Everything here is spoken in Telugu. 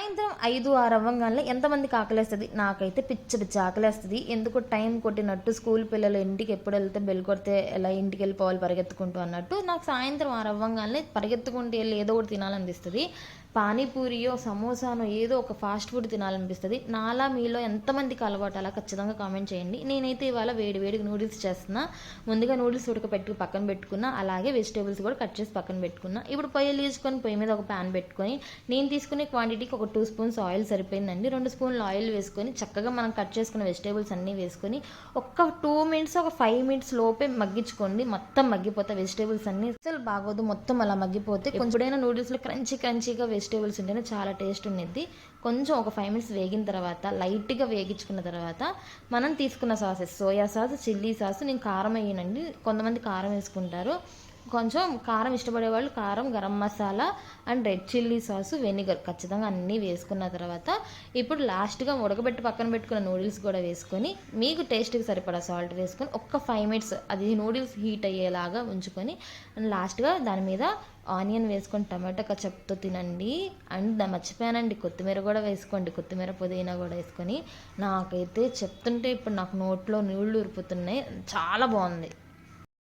సాయంత్రం 5, 6 అవ్వంగానే ఎంతమందికి ఆకలేస్తుంది? నాకైతే పిచ్చి పిచ్చి ఆకలేస్తుంది. ఎందుకో టైం కొట్టినట్టు స్కూల్ పిల్లలు ఇంటికి ఎప్పుడు వెళ్తే బెల్ కొడితే ఎలా ఇంటికి వెళ్ళిపోవాలి పరిగెత్తుకుంటూ అన్నట్టు నాకు సాయంత్రం 6 అవ్వంగానే పరిగెత్తుకుంటూ వెళ్ళి ఏదో ఒకటి తినాలనిపిస్తుంది. పానీపూరియో సమోసానో ఏదో ఒక ఫాస్ట్ ఫుడ్ తినాలనిపిస్తుంది. నాలా మీలో ఎంతమందికి అలవాటు అలా ఖచ్చితంగా కామెంట్ చేయండి. నేనైతే ఇవాళ వేడి వేడిగా నూడిల్స్ చేస్తున్నా. ముందుగా నూడిల్స్ ఉడకపెట్టి పక్కన పెట్టుకున్నా, అలాగే వెజిటేబుల్స్ కూడా కట్ చేసి పక్కన పెట్టుకున్నా. ఇప్పుడు పొయ్యి తీసుకొని పొయ్యి మీద ఒక ప్యాన్ పెట్టుకొని నేను తీసుకునే క్వాంటిటీకి ఒక 2 స్పూన్స్ ఆయిల్ సరిపోయిందండి. 2 స్పూన్లు ఆయిల్ వేసుకొని చక్కగా మనం కట్ చేసుకున్న వెజిటేబుల్స్ అన్నీ వేసుకొని ఒక 2 మినిట్స్ ఒక 5 మినిట్స్ లోపే మగ్గించుకోండి. మొత్తం మగ్గిపోతే వెజిటేబుల్స్ అన్నీ అసలు బాగోదు. మొత్తం అలా మగ్గిపోతే కొంచెమైనా నూడిల్స్లో క్రంచీగా వెజిటేబుల్స్ ఉంటేనే చాలా టేస్ట్ ఉండేది. కొంచెం ఒక 5 మినిట్స్ వేగిన తర్వాత లైట్గా వేగించుకున్న తర్వాత మనం తీసుకున్న sauces soya sauce, chilli sauce, నేను కారం వేయనండి, కొంతమంది కారం వేసుకుంటారు. కొంచెం కారం ఇష్టపడే వాళ్ళు కారం, garam masala and red chilli sauce, vinegar ఖచ్చితంగా అన్నీ వేసుకున్న తర్వాత ఇప్పుడు లాస్ట్గా ఉడకబెట్టి పక్కన పెట్టుకున్న నూడిల్స్ కూడా వేసుకొని మీకు టేస్ట్కి సరిపడా సాల్ట్ వేసుకొని ఒక్క 5 మినిట్స్ అది నూడిల్స్ హీట్ అయ్యేలాగా ఉంచుకొని లాస్ట్గా దాని మీద ఆనియన్ వేసుకొని టమాటో కచప్తో తినండి. అండ్ మర్చిపోయానండి, కొత్తిమీర కూడా వేసుకోండి. కొత్తిమీర పుదీనా కూడా వేసుకొని నాకైతే చెప్తుంటే ఇప్పుడు నాకు నోట్లో నీళ్లు ఊరిపోతున్నాయి. చాలా బాగుంది.